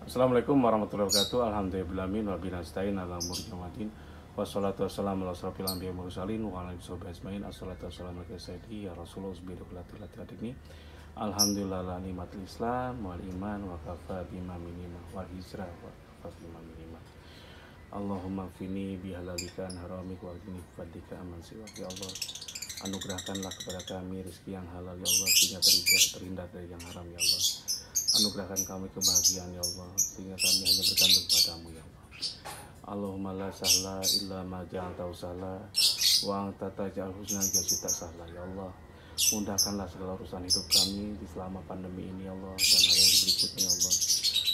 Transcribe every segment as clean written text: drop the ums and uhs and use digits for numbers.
Assalamualaikum warahmatullahi wabarakatuh. Alhamdulillahirabbil alamin wa bihi nasta'in ala umuri dunya. Wassalatu wassalamu ala asrofil anbiya'i wal mursalin wa ala alihi washabihi ajmain. Assalatu wassalamu ala sayyidi ya Rasulullah usbihi ini. Alhamdulillah la nikmatul Islam wal iman wa kafa bima minima wal hijrah wa kafa bima minima. Allahumma fini bihalalika an haramik wa qini fadlika aman siwak ya Allah. Anugerahkanlah kepada kami rezeki yang halal ya Allah, sehingga terhindar dari yang haram ya Allah. Anugerahkan kami kebahagiaan ya Allah, sehingga kami hanya bergantung padamu ya Allah. Allahumma la sahla illa ma ja'altahu sahla wa anta taj'al husna tak sahla ya Allah. Mudahkanlah segala urusan hidup kami di selama pandemi ini ya Allah, dan hari berikutnya ya Allah.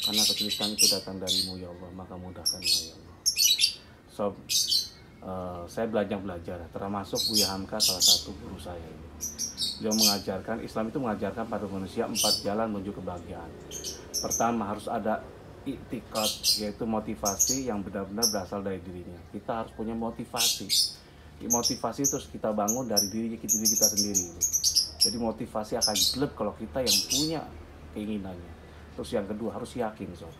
Karena kesulitan itu datang darimu ya Allah, maka mudahkanlah ya Allah. Saya belajar, termasuk Buya Hamka salah satu guru saya ini. Dia mengajarkan, Islam itu mengajarkan pada manusia 4 jalan menuju kebahagiaan. Pertama, harus ada i'tiqad, yaitu motivasi yang benar-benar berasal dari dirinya. Kita harus punya motivasi. Motivasi terus kita bangun dari diri kita sendiri. Jadi motivasi akan gelap kalau kita yang punya keinginannya. Terus yang kedua, harus yakin sob.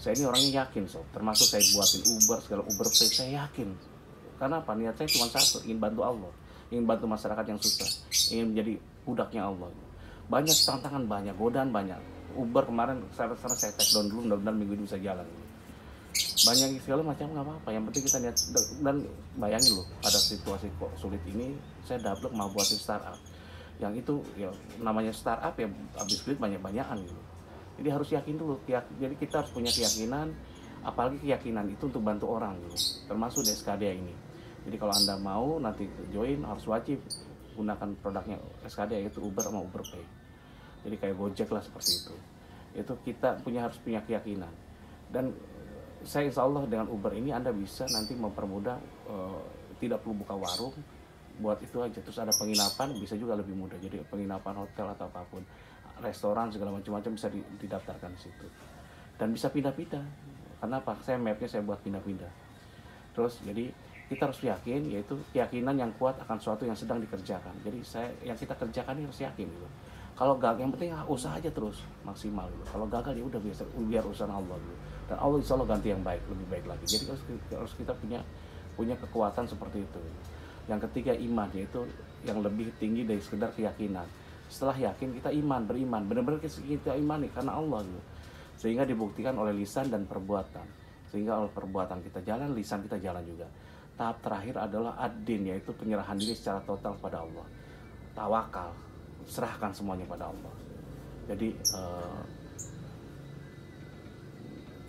Saya ini orangnya yakin sob, termasuk saya buatin Uber, segala Uber Pay, saya yakin. Karena apa? Niat saya cuma satu, ingin bantu Allah, ingin bantu masyarakat yang susah, ingin menjadi budaknya Allah. Banyak tantangan, banyak godaan, banyak. Uber kemarin saya take down dulu, mudah-mudahan minggu ini bisa jalan. Banyak segala macam, nggak apa-apa. Yang penting kita lihat, dan bayangin loh, pada situasi kok sulit ini, saya double mau buatin startup. Yang itu ya namanya startup ya habis duit banyak-banyakan gitu. Jadi harus yakin dulu. Jadi kita harus punya keyakinan, apalagi keyakinan itu untuk bantu orang gitu. Termasuk di SKD ini. Jadi kalau Anda mau nanti join, harus wajib gunakan produknya SKD, yaitu Uber sama Uber Pay. Jadi kayak Gojek lah, seperti itu. Itu kita harus punya keyakinan. Dan saya insya Allah dengan Uber ini Anda bisa nanti mempermudah, tidak perlu buka warung, buat itu aja. Terus ada penginapan, bisa juga lebih mudah. Jadi penginapan hotel atau apapun, restoran segala macam-macam bisa didaftarkan di situ. Dan bisa pindah-pindah. Kenapa? Saya mapnya saya buat pindah-pindah. Terus jadi kita harus yakin, yaitu keyakinan yang kuat akan sesuatu yang sedang dikerjakan. Jadi yang kita kerjakan ini harus yakin gitu. Kalau gagal, yang penting usaha aja terus maksimal gitu. Kalau gagal ya udah biar urusan Allah gitu. Dan Allah insya Allah ganti yang baik, lebih baik lagi. Jadi harus kita punya kekuatan seperti itu. Yang ketiga, iman, yaitu yang lebih tinggi dari sekedar keyakinan. Setelah yakin, kita beriman, benar-benar kita imani karena Allah gitu. Sehingga dibuktikan oleh lisan dan perbuatan. Sehingga oleh perbuatan kita jalan, lisan kita jalan juga. Tahap terakhir adalah ad-din, yaitu penyerahan diri secara total pada Allah. Tawakal, serahkan semuanya pada Allah. Jadi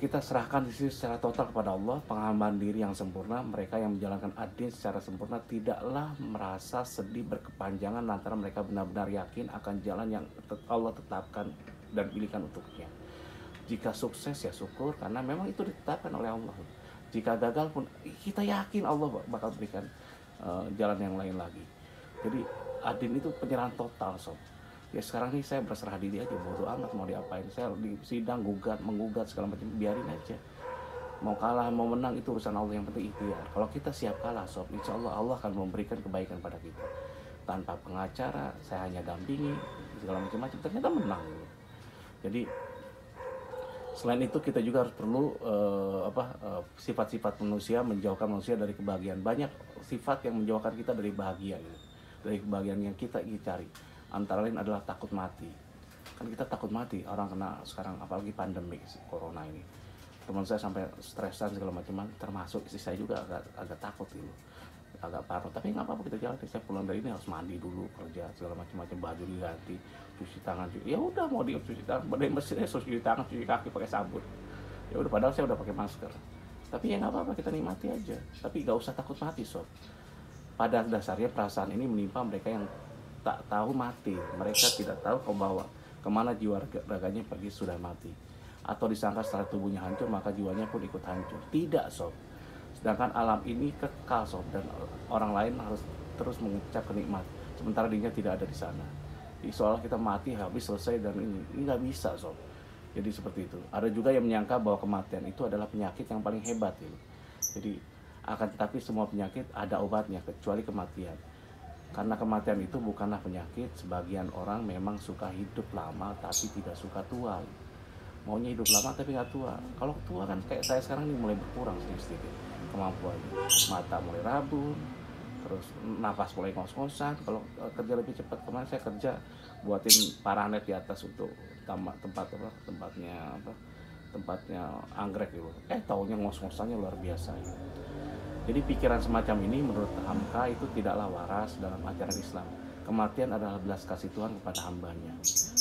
kita serahkan diri secara total kepada Allah, penghambaan diri yang sempurna. Mereka yang menjalankan ad-din secara sempurna tidaklah merasa sedih berkepanjangan lantaran mereka benar-benar yakin akan jalan yang Allah tetapkan dan pilihkan untuknya. Jika sukses ya syukur, karena memang itu ditetapkan oleh Allah. Jika gagal pun kita yakin Allah bakal berikan jalan yang lain lagi. Jadi ad-din itu penyerahan total sob. Ya sekarang ini saya berserah diri aja, bodo amat mau diapain. Saya di sidang menggugat segala macam, biarin aja. Mau kalah mau menang itu urusan Allah, yang penting ikhtiar. Kalau kita siap kalah sob, insya Allah akan memberikan kebaikan pada kita. Tanpa pengacara, saya hanya dampingi segala macam, ternyata menang. Jadi selain itu kita juga harus perlu sifat-sifat manusia, menjauhkan manusia dari kebahagiaan. Banyak sifat yang menjauhkan kita dari bahagia gitu. Dari kebahagiaan yang kita ingin cari. Antara lain adalah takut mati. Kan kita takut mati, orang kena sekarang apalagi pandemi corona ini. Teman saya sampai stresan segala macam, termasuk istri saya juga agak takut gitu. Agak parno, tapi nggak apa-apa, kita jalan. Saya pulang dari ini harus mandi dulu, kerja segala macam, baju diganti, cuci tangan, ya udah mau cuci tangan, badai mesin cuci tangan, cuci kaki pakai sabun. Ya udah, padahal saya udah pakai masker. Tapi ya nggak apa-apa, kita nikmati aja. Tapi nggak usah takut mati sob. Pada dasarnya perasaan ini menimpa mereka yang tak tahu mati. Mereka tidak tahu kemana jiwa raganya pergi sudah mati. Atau disangka setelah tubuhnya hancur maka jiwanya pun ikut hancur. Tidak sob. Sedangkan alam ini kekal sob, dan orang lain harus terus mengucap kenikmat sementara dirinya tidak ada di sana. Jadi seolah kita mati habis selesai, dan ini nggak bisa sob. Jadi seperti itu. Ada juga yang menyangka bahwa kematian itu adalah penyakit yang paling hebat gitu. Jadi akan tetapi semua penyakit ada obatnya kecuali kematian. Karena kematian itu bukanlah penyakit. Sebagian orang memang suka hidup lama tapi tidak suka tua. maunya hidup lama tapi nggak tua. Kalau tua kan kayak saya sekarang ini mulai berkurang sedikit kemampuannya, mata mulai rabun, terus nafas mulai ngos-ngosan. Kalau kerja lebih cepat, kemarin saya kerja buatin paranet di atas untuk tempatnya anggrek gitu, taunya ngos-ngosannya luar biasa gitu. Jadi pikiran semacam ini menurut Hamka itu tidaklah waras dalam ajaran Islam. Kematian adalah belas kasih Tuhan kepada hambanya.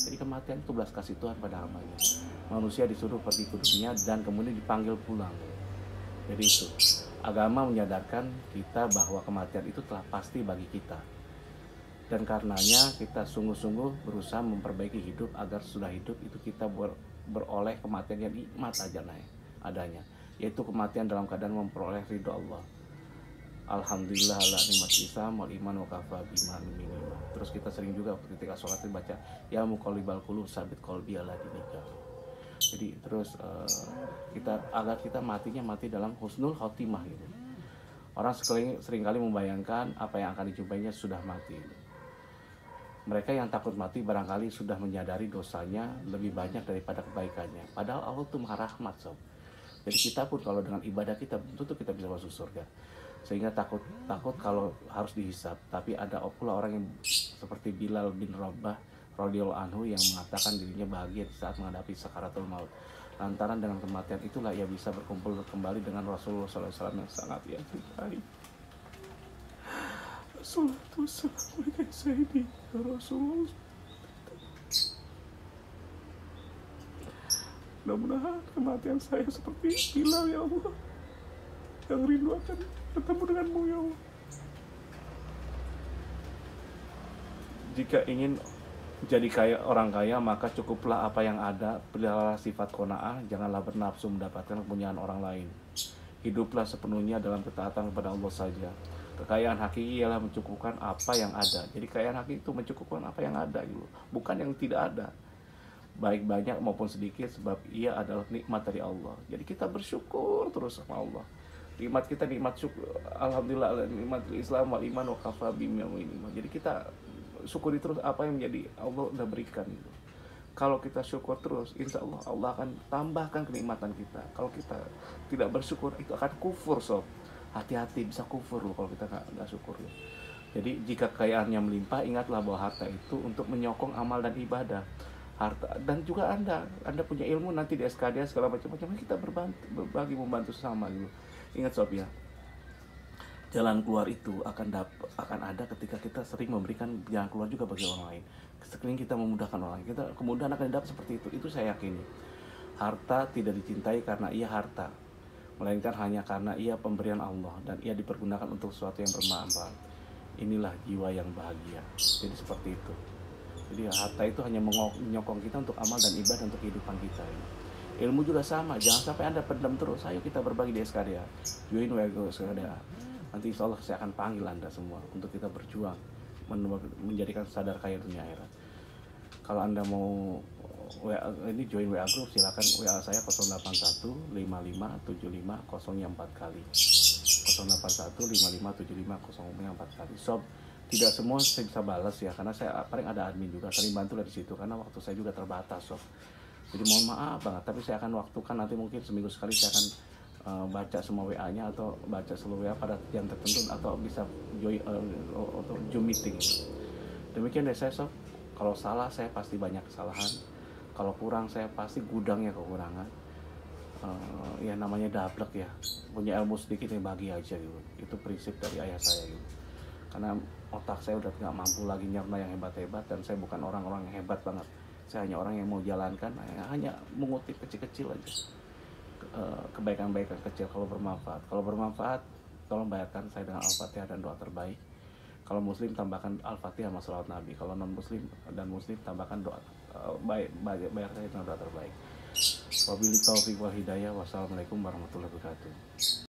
Jadi kematian itu belas kasih Tuhan pada hambanya. Manusia disuruh pergi ke dunia dan kemudian dipanggil pulang. Jadi itu, agama menyadarkan kita bahwa kematian itu telah pasti bagi kita. Dan karenanya kita sungguh-sungguh berusaha memperbaiki hidup agar sudah hidup itu kita beroleh kematian yang nikmat aja adanya, yaitu kematian dalam keadaan memperoleh ridho Allah. Alhamdulillah ala nikmat Islam wal iman wa kafa bima minima. Terus kita sering juga ketika sholat itu baca ya muqallibal qulub sabit qalbi ala dinika. Jadi terus agar kita matinya mati dalam husnul khotimah gitu. Orang seringkali membayangkan apa yang akan dijumpainya sudah mati. Mereka yang takut mati barangkali sudah menyadari dosanya lebih banyak daripada kebaikannya. Padahal Allah itu maha rahmat, sob. Jadi kita pun kalau dengan ibadah kita tentu kita bisa masuk surga. Sehingga takut kalau harus dihisab. Tapi ada pula orang yang seperti Bilal bin Rabah radhiyallahu anhu yang mengatakan dirinya bahagia saat menghadapi sakaratul maut. Lantaran dengan kematian itulah ia bisa berkumpul kembali dengan Rasulullah SAW yang sangat ia cintai. Salatu wassalamu ala sayyidina Rasulullah. Mudah-mudahan kematian saya seperti Bilal ya Allah, yang rindu akan bertemu denganmu ya Allah. Jika ingin jadi kaya orang kaya, maka cukuplah apa yang ada. Pelihara sifat qanaah, janganlah bernafsu mendapatkan kepunyaan orang lain. Hiduplah sepenuhnya dalam ketaatan kepada Allah saja. Kekayaan hakiki ialah mencukupkan apa yang ada. Jadi kekayaan hakiki itu mencukupkan apa yang ada gitu, bukan yang tidak ada, baik banyak maupun sedikit, sebab ia adalah nikmat dari Allah. Jadi kita bersyukur terus sama Allah. Nikmat kita nikmat syukur. Alhamdulillah nikmat Islam wal iman wa kafa bima minima. Jadi kita syukuri terus apa yang menjadi Allah udah berikan gitu. Kalau kita syukur terus, insya Allah Allah akan tambahkan kenikmatan kita. Kalau kita tidak bersyukur, itu akan kufur, sob. Hati-hati, bisa kufur loh kalau kita nggak syukur loh. Jadi jika kekayaannya melimpah, ingatlah bahwa harta itu untuk menyokong amal dan ibadah. Harta dan juga anda punya ilmu nanti di SKD segala macam-macam, kita berbagi membantu sesama gitu. Ingat sob ya, jalan keluar itu akan ada ketika kita sering memberikan jalan keluar juga bagi orang lain. Sering kita memudahkan orang lain, kita kemudian akan dapat seperti itu saya yakini. Harta tidak dicintai karena ia harta, melainkan hanya karena ia pemberian Allah dan ia dipergunakan untuk sesuatu yang bermanfaat. Inilah jiwa yang bahagia. Jadi seperti itu. Jadi harta itu hanya menyokong kita untuk amal dan ibadah untuk kehidupan kita. Ilmu juga sama, jangan sampai anda pendam terus. Ayo kita berbagi di SKDA. Join WG SKDA. Nanti insya Allah saya akan panggil anda semua untuk kita berjuang menjadikan sadar kaya dunia akhirat. Kalau anda mau ini join WA group, silakan WA saya 081 55 75 0 4 kali 081 55 75 0 4 kali. Sob, tidak semua saya bisa balas ya, karena saya paling ada admin juga sering bantu dari situ, karena waktu saya juga terbatas, sob. Jadi mohon maaf banget, tapi saya akan waktukan nanti mungkin seminggu sekali saya akan baca semua WA-nya atau baca seluruh WA pada jam tertentu, atau bisa join atau Zoom meeting. Demikian dari saya, sob. Kalau salah saya pasti banyak kesalahan. Kalau kurang saya pasti gudangnya kekurangan. Ya namanya dablek ya, punya ilmu sedikit yang bagi aja gitu. Itu prinsip dari ayah saya gitu. Karena otak saya udah nggak mampu lagi nyerna yang hebat-hebat, dan saya bukan orang-orang yang hebat banget. Saya hanya orang yang mau jalankan, hanya mengutip kecil-kecil aja kebaikan-kebaikan kecil. Kalau bermanfaat tolong bayarkan saya dengan Al-Fatihah dan doa terbaik. Kalau muslim tambahkan Al-Fatihah sama salawat Nabi. Kalau non muslim dan muslim tambahkan doa bayar saya dengan doa terbaik. Wabillahi taufiq wal hidayah. Wassalamualaikum warahmatullahi wabarakatuh.